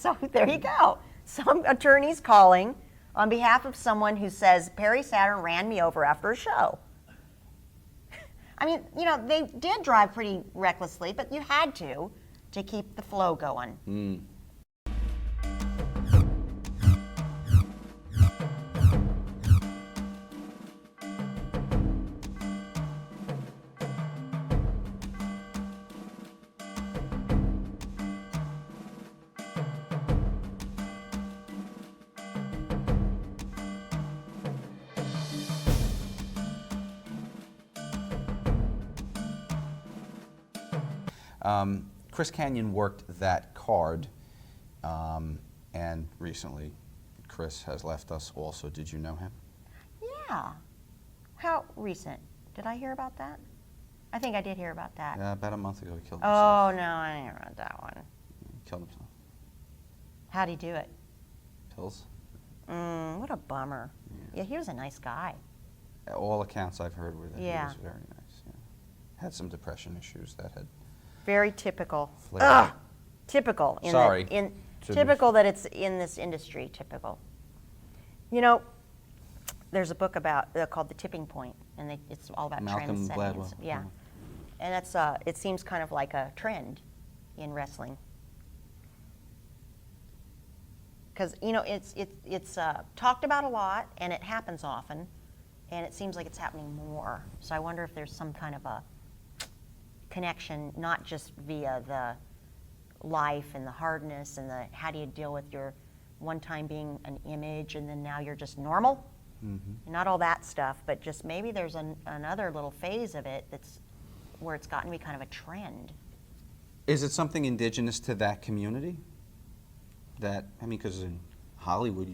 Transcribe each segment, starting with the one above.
So there you go. Some attorney's calling on behalf of someone who says Perry Saturn ran me over after a show. I mean, they did drive pretty recklessly, but you had to keep the flow going. Mm. Chris Kanyon worked that card, and recently Chris has left us also. Did you know him? Yeah. How recent? Did I hear about that? I think I did hear about that. Yeah, about a month ago he killed Oh, himself. no, I didn't hear about that one. He killed himself. How'd he do it? Pills. What a bummer. Yeah, he was a nice guy. All accounts I've heard were that he Yeah. was very nice. Yeah. Had some depression issues that had Very typical. flared Ugh, up. typical. Sorry. Typical that it's in this industry, typical. There's a book called The Tipping Point, and it's all about Malcolm trend setting. Gladwell. Yeah. And it seems kind of like a trend in wrestling. Because, it's talked about a lot, and it happens often, and it seems like it's happening more. So I wonder if there's some kind of a connection, not just via the life and the hardness and the how do you deal with your one time being an image and then now you're just normal. Mm-hmm. Not all that stuff, but just maybe there's another little phase of it that's where it's gotten to be kind of a trend. Is it something indigenous to that community? Because in Hollywood,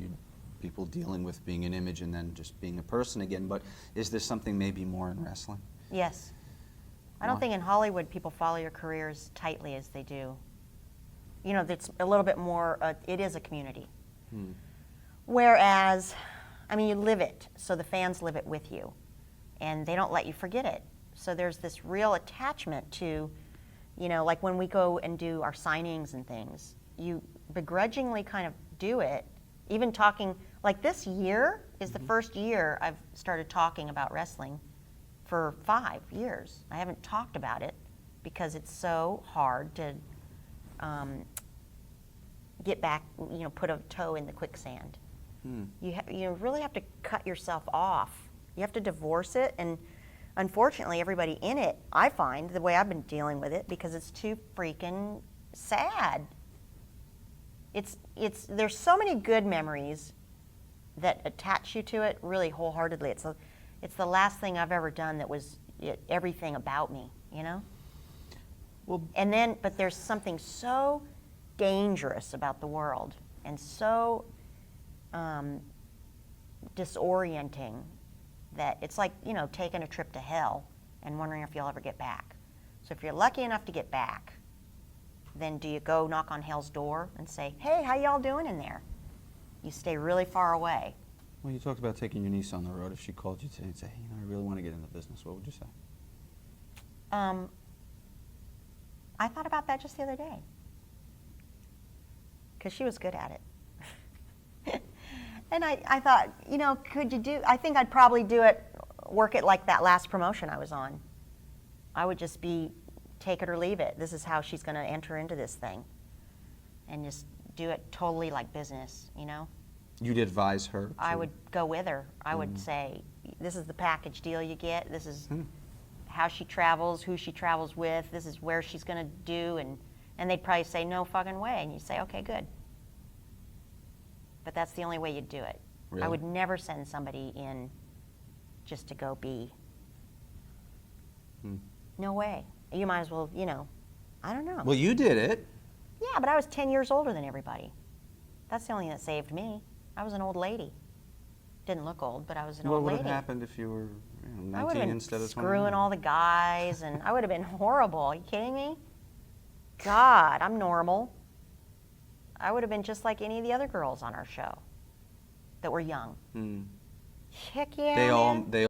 people dealing with being an image and then just being a person again, but is there something maybe more in wrestling? Yes. I don't think in Hollywood people follow your career as tightly as they do. It's a little bit more, it is a community. Whereas, you live it, so the fans live it with you, and they don't let you forget it. So there's this real attachment to, like when we go and do our signings and things, you begrudgingly kind of do it, even talking, like this year is the first year I've started talking about wrestling for 5 years. I haven't talked about it because it's so hard to get back, put a toe in the quicksand. You really have to cut yourself off. You have to divorce it, and unfortunately everybody in it, I find, the way I've been dealing with it, because it's too freaking sad. There's so many good memories that attach you to it really wholeheartedly. It's the last thing I've ever done that was everything about me, Well, but there's something so dangerous about the world and so disorienting that it's like, taking a trip to hell and wondering if you'll ever get back. So if you're lucky enough to get back, then do you go knock on hell's door and say, hey, how y'all doing in there? You stay really far away. Well, you talked about taking your niece on the road. If she called you today and said, hey, I really want to get into business, what would you say? I thought about that just the other day, because she was good at it. And I thought, could you I think I'd probably work it like that last promotion I was on. I would just take it or leave it. This is how she's going to enter into this thing. And just do it totally like business, You'd advise her? I would go with her. I would say, this is the package deal you get. This is how she travels, who she travels with. This is where she's going to do. And they'd probably say, no fucking way. And you'd say, okay, good. But that's the only way you'd do it. Really? I would never send somebody in just to go be. No way. You might as well, I don't know. Well, you did it. Yeah, but I was 10 years older than everybody. That's the only thing that saved me. I was an old lady. Didn't look old, but I was an old lady. What would have happened if you were 19 I would have been instead of 21? screwing all the guys, and I would have been horrible. Are you kidding me? God, I'm normal. I would have been just like any of the other girls on our show that were young. Heck yeah, man. They